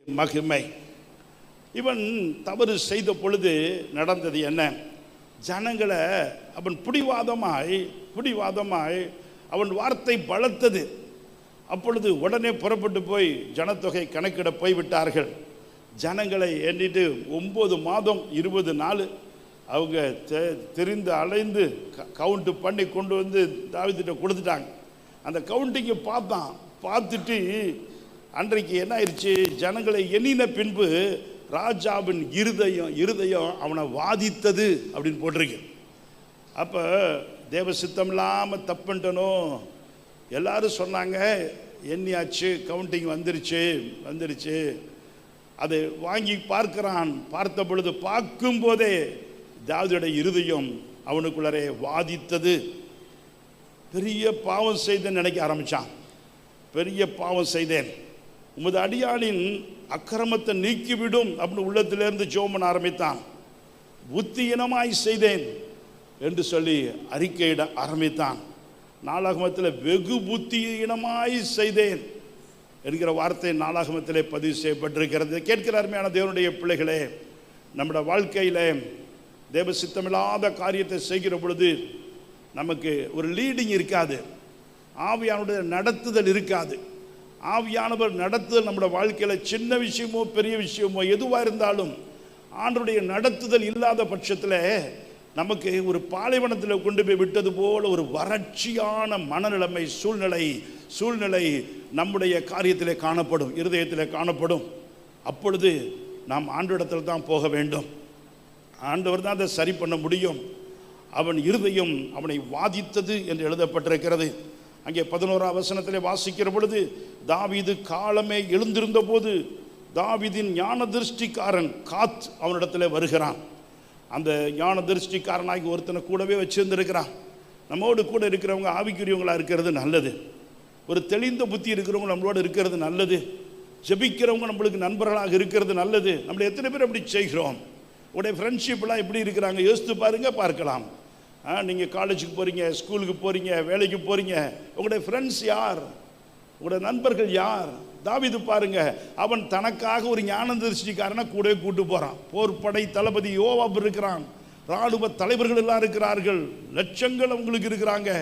மகிமை. இவன் தவறு செய்த பொழுது நடந்தது என்ன? ஜனங்களை அவன் பிடிவாதமாய் அவன் வார்த்தை பலத்தது. அப்பொழுது உடனே புறப்பட்டு போய் ஜனத்தொகை கணக்கிட போய்விட்டார்கள். ஜனங்களை எண்ணிட்டு 9 மாதம் 20 நாள் அவங்க தெரிந்து அலைந்து கவுண்ட் பண்ணி கொண்டு வந்து தாவீதுகிட்ட கொடுத்துட்டாங்க. அந்த கவுண்டிங்கை பார்த்துட்டு அன்றைக்கு என்ன ஆயிடுச்சு, ஜனங்களை எண்ணின பின்பு ராஜாவின் இருதயம் அவனை வாதித்தது அப்படின்னு போட்டிருக்கு. அப்போ தேவ சித்தம் இல்லாமல் தப்புண்டனோ எல்லாரும் சொன்னாங்க, எண்ணியாச்சு, கவுண்டிங் வந்துருச்சு. அதை வாங்கி பார்த்த பொழுது பார்க்கும்போதே தாவீதுடைய இருதயம் அவனுக்குள்ளே வாதித்தது. பெரிய பாவம் செய்தேன் நினைக்க ஆரம்பித்தான். பெரிய பாவம் செய்தேன், உமது அடியாளின் அக்கிரமத்தை நீக்கிவிடும் அப்படின்னு உள்ளத்திலிருந்து ஜெபம் பண்ண ஆரம்பித்தான். புத்தியினமாய் செய்தேன் என்று சொல்லி அறிக்கையிட ஆரம்பித்தான். நாளாகமத்தில் வெகு புத்தியினமாய் செய்தேன் என்கிற வார்த்தை நாளாகமத்திலே பதிவு செய்யப்பட்டிருக்கிறது. கேட்கிற அருமையான தேவனுடைய பிள்ளைகளே, நம்முடைய வாழ்க்கையில் தேவ சித்தமில்லாத காரியத்தை செய்கிற பொழுது நமக்கு ஒரு லீடிங் இருக்காது, ஆவியானுடைய நடத்துதல் இருக்காது. ஆவியானவர் நடத்துதல் நம்முடைய வாழ்க்கையில் சின்ன விஷயமோ பெரிய விஷயமோ எதுவாக இருந்தாலும் ஆண்டவருடைய நடத்துதல் இல்லாத பட்சத்தில் நமக்கு ஒரு பாலைவனத்தில் கொண்டு போய் விட்டது போல ஒரு வறட்சியான மனநிலைமை சூழ்நிலை நம்முடைய காரியத்திலே காணப்படும், இருதயத்திலே காணப்படும். அப்பொழுது நாம் ஆண்டவரிடத்தில் தான் போக வேண்டும். ஆண்டவர் தான் அதை சரி பண்ண முடியும். அவன் இருதயம் அவனை வாதித்தது என்று எழுதப்பட்டிருக்கிறது. அங்கே 11ஆம் வசனத்திலே வாசிக்கிற பொழுது, தாவீது காலமே எழுந்திருந்த போது தாவீதின் ஞான திருஷ்டிக்காரன் காத் அவனிடத்தில் வருகிறான். அந்த ஞான திருஷ்டிக்காரனாகி ஒருத்தனை கூடவே வச்சிருந்துருக்கிறான். நம்மோடு கூட இருக்கிறவங்க ஆவிக்குரியவங்களாக இருக்கிறது நல்லது. ஒரு தெளிந்த புத்தி இருக்கிறவங்க நம்மளோட இருக்கிறது நல்லது. ஜெபிக்கிறவங்க நம்மளுக்கு நண்பர்களாக இருக்கிறது நல்லது. நம்மளை எத்தனை பேர் அப்படி செய்கிறோம்? உங்களுடைய ஃப்ரெண்ட்ஷிப்லாம் எப்படி இருக்கிறாங்க யோசித்து பார்க்கலாம். நீங்கள் காலேஜுக்கு போகிறீங்க, ஸ்கூலுக்கு போகிறீங்க, வேலைக்கு போகிறீங்க, உங்களுடைய ஃப்ரெண்ட்ஸ் யார்? உங்களுடைய நண்பர்கள் யார்? தாவீது பாருங்க, அவன் தனக்காக ஒரு ஞான திருஷ்டிக்காரனை கூடவே கூட்டு போகிறான். போர்படை தளபதி யோவாப் இருக்கிறான், இராணுவ தலைவர்கள் எல்லாம் இருக்கிறார்கள், லட்சங்கள் அவங்களுக்கு இருக்கிறாங்க.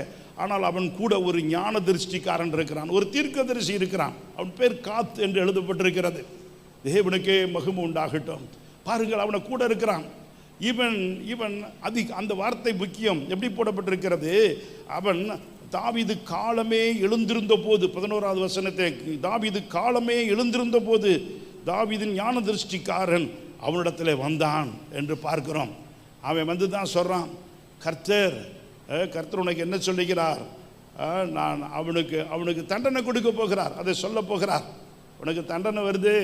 ஆனால் அவன் கூட ஒரு ஞான திருஷ்டிக்காரன் இருக்கிறான், ஒரு தீர்க்கதரிசி இருக்கிறான். அவன் பேர் காத் என்று எழுதப்பட்டிருக்கிறது. தேவனுக்கே மகிமை உண்டாகட்டும். பாருங்கள், அவனை கூட இருக்கிறான். இவன் அந்த வார்த்தை முக்கியம். எப்படி போடப்பட்டிருக்கிறது? அவன் தாவீது காலமே எழுந்திருந்த போது, 11ஆவது வசனத்தை, தாவீது காலமே எழுந்திருந்த போது தாவீதின் ஞான திருஷ்டிக்காரன் அவனிடத்தில் வந்தான் என்று பார்க்கிறோம். அவன் வந்து தான் சொல்கிறான், கர்த்தர் உனக்கு என்ன சொல்லுகிறார்? நான் அவனுக்கு தண்டனை கொடுக்க போகிறார், அதை சொல்ல போகிறார். உனக்கு தண்டனை வருது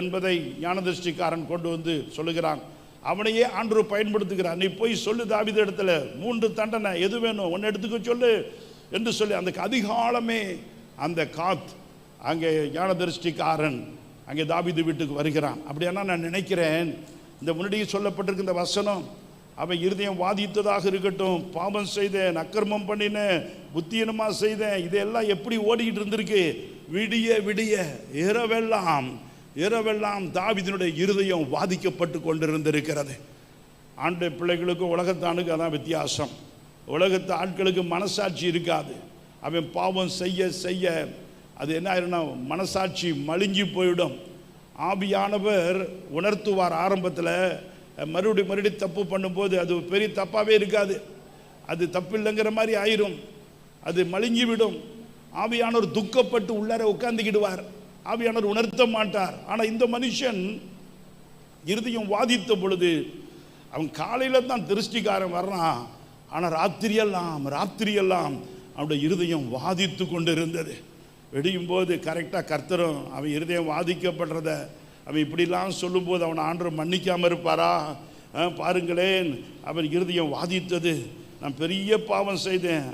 என்பதை ஞான திருஷ்டிக்காரன் கொண்டு வந்து சொல்லுகிறான். அவனையே ஆண்டவர் பயன்படுத்துகிறார். நீ போய் சொல்லு தாவீது இடத்துல, 3 தண்டனை எது வேணும் ஒன்று எடுத்துக்க சொல்லு என்று சொல்லி அந்த அதிகாலமே அந்த காத் அங்கே ஞான திருஷ்டிக்காரன் அங்கே தாவீது வீட்டுக்கு வருகிறான். அப்படியானா நான் நினைக்கிறேன், இந்த முன்னாடியே சொல்லப்பட்டிருக்க இந்த வசனம், அவன் இருதயம் வாதித்ததாக இருக்கட்டும், பாவம் செய்தேன், அக்கிரமம் பண்ணினேன், புத்தியனமாக செய்தேன், இதெல்லாம் எப்படி ஓடிக்கிட்டு இருந்திருக்கு? விடிய இரவெல்லாம் தாவீதினுடைய இருதயம் வாதிக்கப்பட்டு கொண்டிருந்திருக்கிறது. ஆண்டு பிள்ளைகளுக்கும் உலகத்தானுக்கு அதான் வித்தியாசம். உலகத்து ஆட்களுக்கு மனசாட்சி இருக்காது. அவன் பாவம் செய்ய அது என்ன ஆயிருன்னா மனசாட்சி மழுங்கி போயிடும். ஆவியானவர் உணர்த்துவார். ஆரம்பத்தில் மறுபடியும் தப்பு பண்ணும்போது அது பெரிய தப்பாகவே இருக்காது, அது தப்பு இல்லைங்கிற மாதிரி ஆயிரும், அது மழுங்கி விடும். ஆவியானவர் துக்கப்பட்டு உள்ளார உட்கார்ந்துக்கிடுவார், ஆவியானவர் உணர்த்த மாட்டார். ஆனால் இந்த மனுஷன் இருதயம் வாதித்த பொழுது அவன் காலையில் தான் திருஷ்டிக்காரன் வர்றான், ஆனால் ராத்திரியெல்லாம் அவனுடைய இருதயம் வாதித்து கொண்டு இருந்தது. வெடியும் போது கரெக்டாக கர்த்தரும் அவன் இருதயம் வாதிக்கப்படுறத அவன் இப்படிலாம் சொல்லும்போது அவனை ஆண்டவர் மன்னிக்காமல் இருப்பாரா? பாருங்களேன், அவன் இருதயம் வாதித்தது. நான் பெரிய பாவம் செய்தேன்,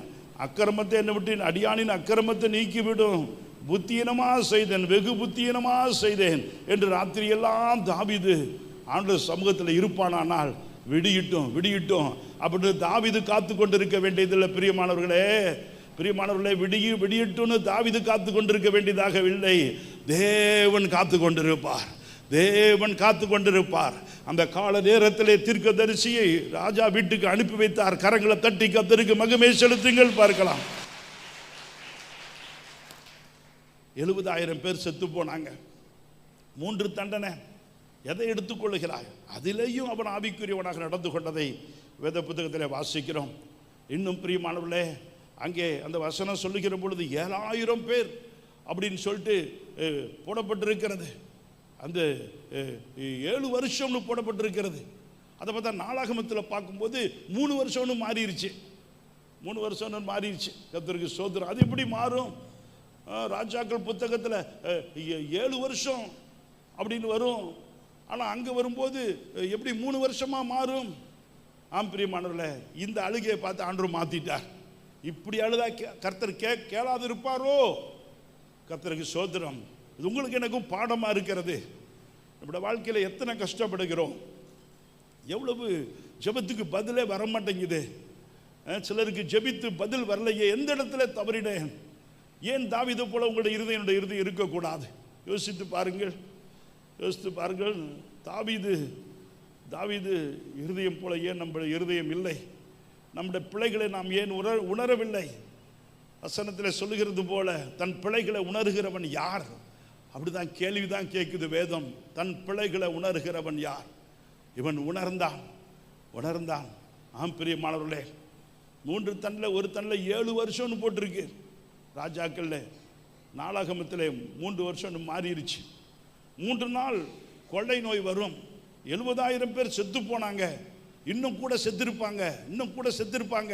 அக்கிரமத்தை என்னை விட்டு அடியானின் அக்கிரமத்தை நீக்கிவிடும், புத்தியனமாக செய்தேன், வெகு புத்தியனமாக செய்தேன் என்று ராத்திரியெல்லாம் தாவீது ஆண்டவர் சமூகத்தில் இருப்பானால் விடியட்டும் அப்படின்னு தாவீது காத்து கொண்டிருக்க வேண்டியதில்லை. பிரியமானவர்களே விடியட்டும்னு தாவீது காத்து கொண்டிருக்க வேண்டியதாக இல்லை, தேவன் காத்து கொண்டிருப்பார். தேவன் காத்து கொண்டிருப்பார். அந்த கால நேரத்திலே தீர்க்கதரிசியை ராஜா வீட்டுக்கு அனுப்பி வைத்தார். கரங்களை தட்டி கர்த்தருக்கு மகிமை செலுத்துங்கள். பார்க்கலாம், 70,000 பேர் செத்து போனாங்க. 3 தண்டனை. எதை எடுத்துக்கொள்ளுகிறாய்? அதிலேயும் அவன் ஆவிக்குரியவனாக நடந்து கொண்டதை வேத புத்தகத்தில் வாசிக்கிறோம். இன்னும் பிரியமானவர்களே, அங்கே அந்த வசனம் சொல்லுகிற பொழுது 7,000 பேர் அப்படின்னு சொல்லிட்டு போடப்பட்டிருக்கிறது. அந்த 7 வருஷம்னு போடப்பட்டிருக்கிறது. அதை பார்த்தா நாளாகமத்தில் பார்க்கும்போது 3 வருஷம்னு மாறிடுச்சு. 3 வருஷம்னு மாறிடுச்சு. கர்த்தருக்கு ஸ்தோத்திரம். அது எப்படி மாறும்? ராஜாக்கள் புத்தகத்தில் 7 வருஷம் அப்படின்னு வரும். ஆனால் அங்கே வரும்போது எப்படி 3 வருஷமாக மாறும்? பிரியமானவர்களே, இந்த அழுகையை பார்த்து ஆண்டவர் மாற்றிட்டார். இப்படி அழுதா கர்த்தர் கேளாது இருப்பாரோ? கர்த்தருக்கு ஸ்தோத்திரம். இது உங்களுக்கு எனக்கும் பாடமாக இருக்கிறது. நம்முடைய வாழ்க்கையில் எத்தனை கஷ்டப்படுகிறோம், எவ்வளவு ஜெபத்துக்கு பதிலே வர மாட்டேங்குது. சிலருக்கு ஜெபித்து பதில் வரலையே, எந்த இடத்துல தவறினேன்? ஏன் தாவீது போல உங்களுடைய இருதயம் இருக்கக்கூடாது? யோசித்து பாருங்கள், யோசித்து பாருங்கள். தாவீது இருதயம் போல ஏன் நம்முடைய இருதயம் இல்லை? நம்முடைய பிழைகளை நாம் ஏன் உணரவில்லை? வசனத்தில் சொல்லுகிறது போல தன் பிழைகளை உணர்கிறவன் யார்? அப்படிதான் கேள்விதான் கேட்குது வேதம். தன் பிழைகளை உணர்கிறவன் யார்? இவன் உணர்ந்தான். பிரியமானவர்களே, 3 தண்டில் 1 தண்டில் 7 வருஷம்னு போட்டிருக்கு. ராஜாக்கள்ல நாளாகமத்தில் 3 வருஷம்னு மாறிடுச்சு. 3 நாள் கொள்ளை நோய் வரும். 70,000 பேர் செத்து போனாங்க. இன்னும் கூட செத்திருப்பாங்க.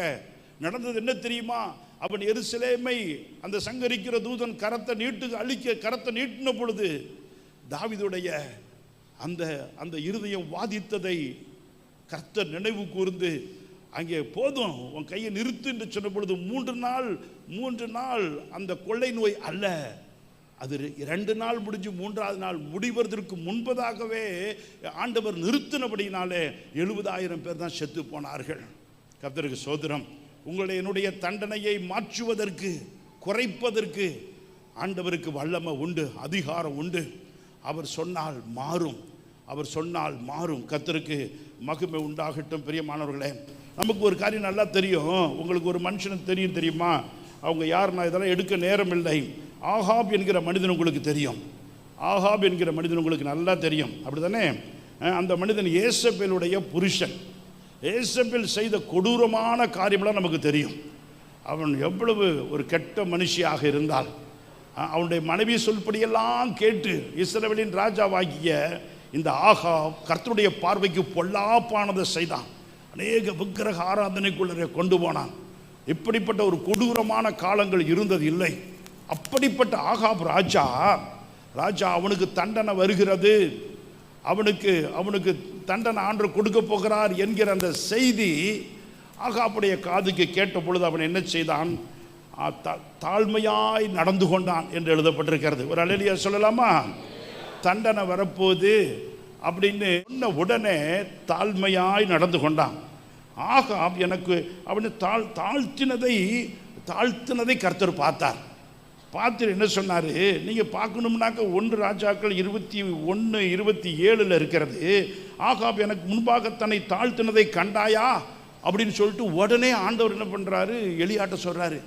நடந்தது என்ன தெரியுமா? அவன் எருசலேமை அந்த சங்கரிக்கிற தூதன் கரத்தை நீட்டின பொழுது தாவீதுடைய அந்த இருதயம் வாதித்ததை கர்த்தர் நினைவு கூர்ந்து அங்கே போதும் உன் கையை நிறுத்து என்று சொன்ன பொழுது 3 நாள் அந்த கொள்ளை நோய் அல்ல, அது 2 நாள் முடிஞ்சு 3ஆவது நாள் முடிவதற்கு முன்பதாகவே ஆண்டவர் நிறுத்தினபடினாலே 70,000 பேர் தான் செத்து போனார்கள். கர்த்தருக்கு ஸ்தோத்திரம். உங்களுடைய என்னுடைய தண்டனையை மாற்றுவதற்கு, குறைப்பதற்கு ஆண்டவருக்கு வல்லமை உண்டு, அதிகாரம் உண்டு. அவர் சொன்னால் மாறும். கர்த்தருக்கு மகிமை உண்டாகட்டும். பிரியமானவர்களே, நமக்கு ஒரு காரியம் நல்லா தெரியும். உங்களுக்கு ஒரு மனுஷனுக்கு தெரியுமா? அவங்க யார்? நான் இதெல்லாம் எடுக்க நேரம் இல்லை. ஆகாப் என்கிற மனிதன் உங்களுக்கு தெரியும். உங்களுக்கு நல்லா தெரியும், அப்படி தானே? அந்த மனிதன் ஏசபேலுடைய புருஷன். ஏசபேல் செய்த கொடூரமான காரியம்லாம் நமக்கு தெரியும். அவன் எவ்வளவு ஒரு கெட்ட மனுஷியாக இருந்தால், அவனுடைய மனைவி சொல்படியெல்லாம் கேட்டு இஸ்ரவேலின் ராஜாவாகிய இந்த ஆகாப் கர்த்தருடைய பார்வைக்கு பொல்லாப்பானதை செய்தான். அநேக விக்கிரக ஆராதனைக்குள்ளே கொண்டு போனான். இப்படிப்பட்ட ஒரு கொடூரமான காலங்கள் இருந்தது இல்லை. அப்படிப்பட்ட ஆகாப் ராஜா அவனுக்கு தண்டனை வருகிறது, அவனுக்கு தண்டனை ஆண்டவர் கொடுக்க போகிறார் என்கிற அந்த செய்தி ஆகாப்புடைய காதுக்கு கேட்ட பொழுது அவன் என்ன செய்தான்? தாழ்மையாய் நடந்து கொண்டான் என்று எழுதப்பட்டிருக்கிறது. ஒரு அல்லேலூயா சொல்லலாமா? தண்டனை வரப்போகுது அப்படின்னு சொன்ன உடனே தாழ்மையாய் நடந்து கொண்டான். ஆகாப் அவனை தாழ்த்தினதை கர்த்தர் பார்த்து என்ன சொன்னார்? நீங்கள் பார்க்கணும்னாக்க 1 ராஜாக்கள் 21:27 இருக்கிறது. ஆகாப் எனக்கு முன்பாக தன்னை தாழ்த்தினதை கண்டாயா அப்படின்னு சொல்லிட்டு உடனே ஆண்டவர் என்ன பண்ணுறாரு? எலியாட்ட சொல்கிறாரு.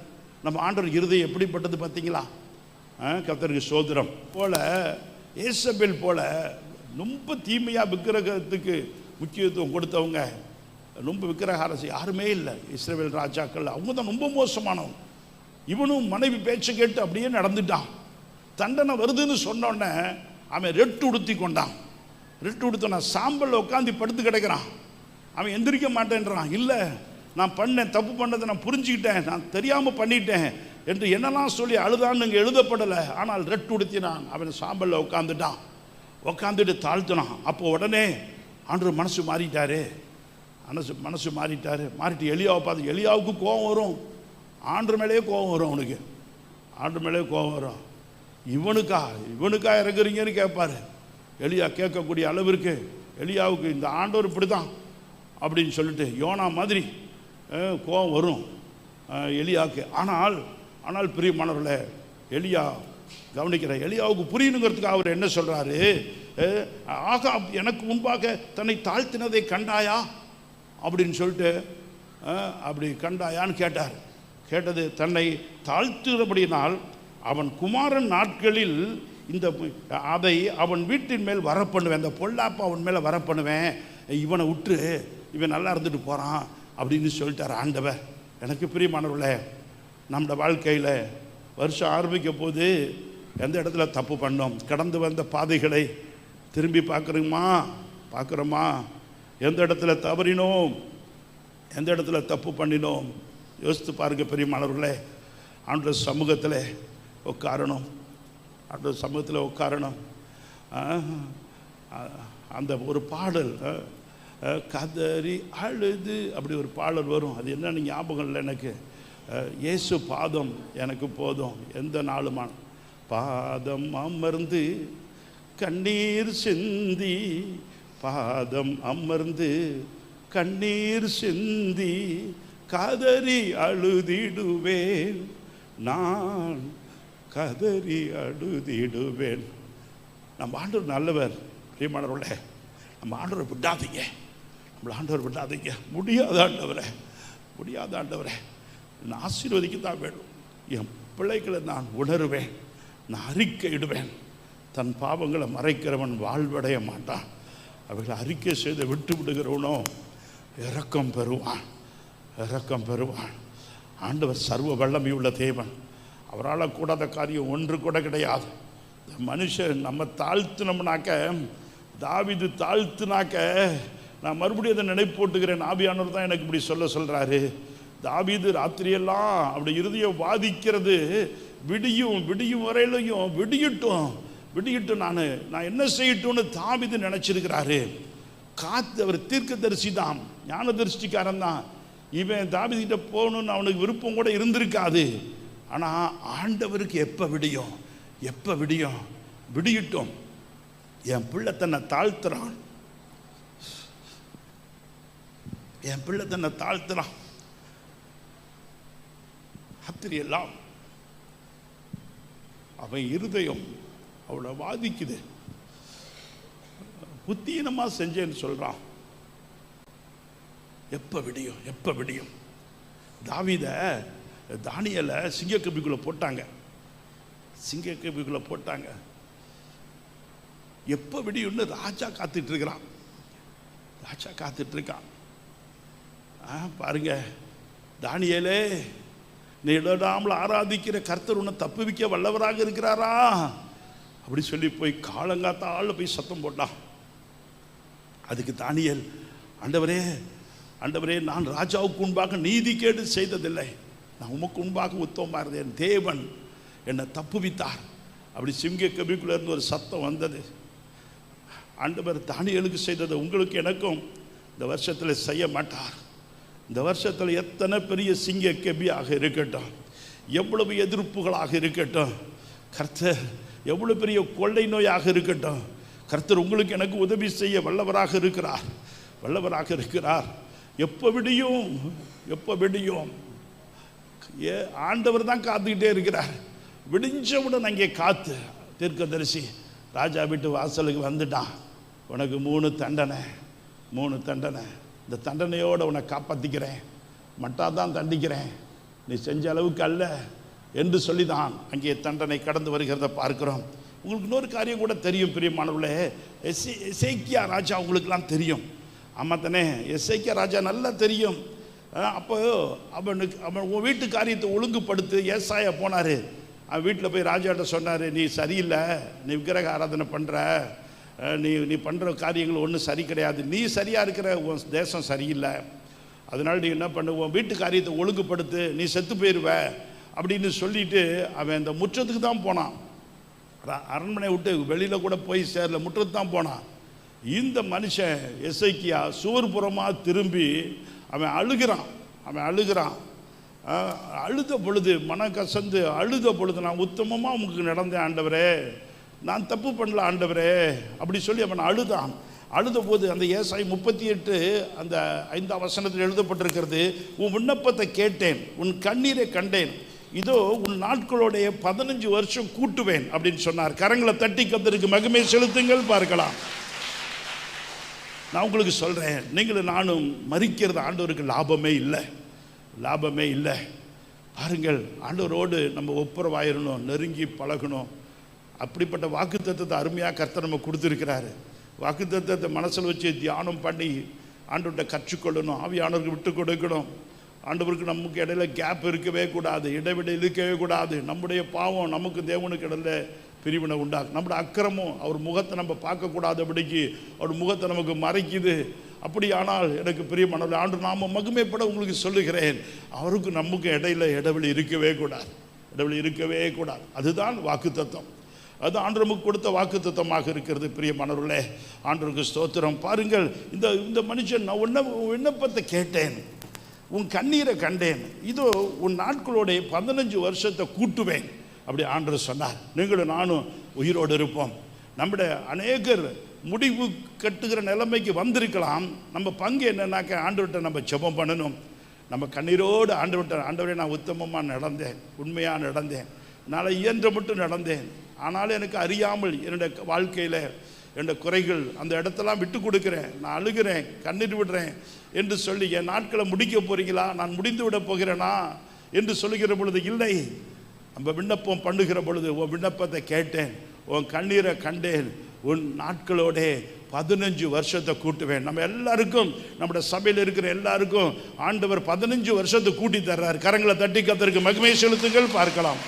நம்ம ஆண்டவர் இருதயம் எப்படிப்பட்டது பார்த்தீங்களா? கர்த்தருக்கு ஸ்தோத்திரம். போல ஏசபேல் போல ரொம்ப தீமையாக விக்கிரகத்துக்கு முக்கியத்துவம் கொடுத்தவங்க, ரொம்ப விக்கிரக அரசு யாருமே இல்லை இஸ்ரவேல் ராஜாக்கள். அவங்க தான் ரொம்ப மோசமானவங்க. இவனும் மனைவி பேச்சை கேட்டு அப்படியே நடந்துட்டான். தண்டனை வருதுன்னு சொன்னோடனே அவன் ரெட்டு உடுத்தோன்னா சாம்பலில் உட்காந்து படுத்து கிடக்கிறான். அவன் எந்திரிக்க மாட்டேன்றான். இல்லை, நான் தப்பு பண்ணதை நான் புரிஞ்சுக்கிட்டேன், நான் தெரியாமல் பண்ணிட்டேன் என்று என்னெல்லாம் சொல்லி அழுதான்னு இங்கே எழுதப்படலை. ஆனால் ரெட்டு உடுத்தினான். அவன் சாம்பலில் உட்காந்துட்டு தாழ்த்தினான். அப்போ உடனே ஆண்டவர் மனசு மாறிட்டாரு. மாறிட்டு எலியாவை பார்த்து எலியாவுக்கு கோபம் வரும். ஆண்டவர் மேலேயே கோபம் வரும். இவனுக்கா இறங்குறீங்கன்னு கேட்பாரு. எலியா கேட்கக்கூடிய அளவிற்கு எலியாவுக்கு இந்த ஆண்டவர் இப்படி தான் அப்படின்னு சொல்லிட்டு யோனா மாதிரி கோபம் வரும் எலியாவுக்கு. ஆனால் பிரியமானவர்களே, எலியா கவனிக்கிறேன். எலியாவுக்கு புரியணுங்கிறதுக்கு அவர் என்ன சொல்கிறாரு, ஆகாப் எனக்கு முன்பாக தன்னை தாழ்த்தினதை கண்டாயா அப்படின்னு சொல்லிட்டு, அப்படி கண்டாயான்னு கேட்டார். கேட்டது, தன்னை தாழ்த்துகிறபடினால் அவன் குமாரன் நாட்களில் அதை அவன் வீட்டின் மேல் வரப்பண்ணுவேன், அந்த பொல்லாப்ப அவன் மேலே வரப்பண்ணுவேன், இவனை விட்டு இவன் நல்லா இருந்துட்டு போகிறான் அப்படின்னு சொல்லிட்டார் ஆண்டவர். எனக்கு பிரியமானவர்களே, நம்ம வாழ்க்கையில் வருஷம் ஆரம்பிக்க போது எந்த இடத்துல தப்பு பண்ணோம், கடந்து வந்த பாதைகளை திரும்பி பார்க்குறோமா, எந்த இடத்துல தவறினோம், எந்த இடத்துல தப்பு பண்ணினோம் யோசித்து பாருங்க பிரியமானவர்களே. ஆண்டவர் சமூகத்தில் உட்காரணும், ஆண்டவர் சமூகத்தில் உட்காரணும். அந்த ஒரு பாடல், கதறி அழுது அப்படி ஒரு பாடல் வரும். அது என்னன்னு ஞாபகம் இல்லை எனக்கு. இயேசு பாதம் எனக்கு போதும் எந்த நாளுமான, பாதம் அமர்ந்து கண்ணீர் சிந்தி, பாதம் அமர்ந்து கண்ணீர் சிந்தி கதறி அழுதிடுவேன், நான் கதறி அழுதிடுவேன். நம்ம ஆண்டவர் நல்லவர் பிரியமானவர்களே. நம்ம ஆண்டவரை விடாதீங்க, நம்மளை ஆண்டவர் விடாதீங்க. முடியாத ஆண்டவரை நான் ஆசீர்வதிக்கத்தான் வேணும். என் பிள்ளைகளை நான் உணருவேன், நான் அறிக்கையிடுவேன். தன் பாவங்களை மறைக்கிறவன் வாழ்வடைய மாட்டான். அவர்களை அறிக்கை செய்து விட்டு விடுகிறவனோ இரக்கம் பெறுவான். ஆண்டவர் சர்வ வல்லமையுள்ள தேவன். அவரால் கூடாத காரியம் ஒன்று கூட கிடையாது. இந்த மனுஷன் நம்ம தாழ்த்தினோம்னாக்க, தாவீது தாழ்த்தினாக்க, நான் மறுபடியும் அதை நினைப்பு போட்டுக்கிறேன். ஆவியானவர் தான் எனக்கு இப்படி சொல்கிறாரு. தாவீது ராத்திரியெல்லாம் அப்படி இருதயம் வாதிக்கிறது, விடியும் வரையிலையும் விடியட்டும் நான் என்ன செய்யட்டும்னு தாவீது நினச்சிருக்கிறாரு. அவர் தீர்க்கதரிசி தான், ஞானதரிசிக்காரன் தான். இவன் தாவீதுகிட்ட போகணும்னு அவனுக்கு விருப்பம் கூட இருந்திருக்காது. ஆனால் ஆண்டவருக்கு எப்போ விடியட்டும். என் பிள்ளை தன்னை தாழ்த்துறான், ராத்திரியெல்லாம் அவன் இருதயம் அவளை வாதிக்குது. புத்தீனமாக செஞ்சேன்னு சொல்கிறான். எப்போ விடியும்? தானியேலை சிங்கக்கபிக்குள்ளே போட்டாங்க. எப்போ விடியும்னு ராஜா காத்துட்டு இருக்கான். பாருங்க, தானியேலே, நீ இடடாமல் ஆராதிக்கிற கர்த்தர் உன்னை தப்புவிக்க வல்லவராக இருக்கிறாரா அப்படி சொல்லி போய் காலங்காத்தால போய் சத்தம் போட்டான். அதுக்கு தானியேல், ஆண்டவரே, நான் ராஜாவுக்கு முன்பாக நீதி கேடு செய்ததில்லை, நான் உமக்கு முன்பாக உத்தமமாக இருந்தேன், தேவன் என்னை தப்புவித்தார். அப்படி சிங்கக்கபிக்குள்ளே இருந்து ஒரு சத்தம் வந்தது. ஆண்டவர் தானியேலுக்கு செய்தது உங்களுக்கு எனக்கும் இந்த வருஷத்தில் செய்ய மாட்டார். இந்த வருஷத்தில் எத்தனை பெரிய சிங்கக்கபியாக இருக்கட்டும், எவ்வளவு எதிர்ப்புகளாக இருக்கட்டும், கர்த்தர் எவ்வளவு பெரிய கொள்ளை நோயாக இருக்கட்டும், கர்த்தர் உங்களுக்கு எனக்கு உதவி செய்ய வல்லவராக இருக்கிறார். எப்போ விடியும்? ஆண்டவர் தான் காத்துக்கிட்டே இருக்கிறார். விடிஞ்சவுடன் அங்கே காத்து தீர்க்கதரிசி ராஜா வீட்டு வாசலுக்கு வந்துட்டான். உனக்கு 3 தண்டனை. இந்த தண்டனையோடு உன்னை காப்பாற்றிக்கிறேன், மட்டாதான் தண்டிக்கிறேன், நீ செஞ்ச அளவுக்கு அல்ல என்று சொல்லிதான் அங்கே தண்டனை கடந்து வருகிறத பார்க்கிறோம். உங்களுக்கு இன்னொரு காரியம் கூட தெரியும் பிரியமானவர்களே, எசேக்கியா ராஜா உங்களுக்கெல்லாம் தெரியும். ஆமாம் தானே? எசேக்கியா ராஜா நல்லா தெரியும். அப்போ அவன் உன் வீட்டு காரியத்தை ஒழுங்குபடுத்து ஏசாயா போனார். அவன் வீட்டில் போய் ராஜாட்ட சொன்னார், நீ சரியில்லை, நீ விக்கிரக ஆராதனை பண்ணுற, நீ பண்ணுற காரியங்கள் ஒன்றும் சரி கிடையாது, நீ சரியாக இருக்கிற உன் தேசம் சரியில்லை, அதனால் நீ என்ன பண்ண, உன் வீட்டு காரியத்தை ஒழுங்குபடுத்து, நீ செத்து போயிடுவ அப்படின்னு சொல்லிட்டு அவன் இந்த முற்றத்துக்கு தான் போனான். அரண்மனை விட்டு வெளியில் கூட போய் சேரல, முற்றத்துக்கு தான் போனான். இந்த மனுஷன் எசேக்கியா சுவர்புறமாக திரும்பி அவன் அழுகிறான். அழுத பொழுது, மன கசந்து அழுத பொழுது, நான் உத்தமமாக உங்களுக்கு நடந்தேன் ஆண்டவரே, நான் தப்பு பண்ணல ஆண்டவரே அப்படி சொல்லி அவன் அழுத போது அந்த ஏசாய் 38 அந்த 5ஆம் வசனத்தில் எழுதப்பட்டிருக்கிறது, உன் விண்ணப்பத்தை கேட்டேன், உன் கண்ணீரை கண்டேன், இதோ உன் நாட்களுடைய 15 வருஷம் கூட்டுவேன் அப்படின்னு சொன்னார். கரங்களை தட்டி கர்த்தருக்கு மகிமை செலுத்துங்கள் பார்க்கலாம். நான் உங்களுக்கு சொல்கிறேன், நீங்களும் நானும் மரிக்கிறது ஆண்டவருக்கு லாபமே இல்லை, லாபமே இல்லை. பாருங்கள், ஆண்டவரோடு நம்ம ஒப்புரவாயிரணும், நெருங்கி பழகணும். அப்படிப்பட்ட வாக்குத்தத்தத்தை அருமையாக கர்த்தர் நம்ம கொடுத்துருக்கிறாரு. வாக்குத்தத்தத்தை மனசில் வச்சு தியானம் பண்ணி ஆண்டவர்கிட்ட கற்றுக்கொள்ளணும், ஆவியானவருக்கு விட்டு கொடுக்கணும். ஆண்டவருக்கு நமக்கு இடையில கேப் இருக்கவே கூடாது, இடைவெளி இருக்கவே கூடாது. நம்முடைய பாவம் நமக்கு தேவனுக்கு இடையில பிரிவினை உண்டாகும். நம்முடைய அக்கிரமும் அவர் முகத்தை நம்ம பார்க்கக்கூடாதபடிக்கு அவர் முகத்தை நமக்கு மறைக்குது. அப்படியானால் எனக்கு பிரியமானவர்களே, ஆண்டு நாம மகிமைப்பட உங்களுக்கு சொல்லுகிறேன், அவருக்கு நமக்கு இடையில இடைவெளி இருக்கவே கூடாது, இடைவெளி இருக்கவே கூடாது. அதுதான் வாக்குத்தத்தம். அது ஆண்டவருக்கு கொடுத்த வாக்குத்தத்தமாக இருக்கிறது. பிரியமானவர்களே, ஆண்டவருக்கு ஸ்தோத்திரம். பாருங்கள், இந்த மனுஷன், நான் விண்ணப்பத்தை கேட்டேன், உன் கண்ணீரை கண்டேன், இதோ உன் நாட்களுடைய 15 வருஷத்தை கூட்டுவேன் அப்படி ஆண்டவர் சொன்னார். நீங்களும் நானும் உயிரோடு இருப்போம். நம்முடைய அநேகர் முடிவு கட்டுகிற நிலைமைக்கு வந்திருக்கலாம். நம்ம பங்கு என்னன்னாக்க, ஆண்டவர்கிட்ட நம்ம ஜெபம் பண்ணணும். நம்ம கண்ணீரோடு ஆண்டவர்கிட்ட, ஆண்டவரே நான் உத்தமமாக நடந்தேன், உண்மையாக நடந்தேன், என்னால் இயன்ற மட்டும் நடந்தேன், ஆனாலும் எனக்கு அறியாமல் என்னுடைய வாழ்க்கையில் என்னுடைய குறைகள் அந்த இடத்தெல்லாம் விட்டு கொடுக்குறேன், நான் அழுகிறேன், கண்ணீர் விடுறேன் என்று சொல்லி, என் நாட்களை முடிக்க போகிறீங்களா, நான் முடிந்து விட போகிறேனா என்று சொல்லுகிற பொழுது, இல்லை, நம்ம விண்ணப்பம் பண்ணுகிற பொழுது, உன் விண்ணப்பத்தை கேட்டேன், உன் கண்ணீரை கண்டேன், உன் நாட்களோட 15 வருஷத்தை கூட்டுவேன். நம்ம எல்லாருக்கும், நம்முடைய சபையில் இருக்கிற எல்லாருக்கும் ஆண்டவர் 15 வருஷத்தை கூட்டி தர்றார். கரங்களை தட்டி கர்த்தருக்கு மகிமை செலுத்துங்கள் பார்க்கலாம்.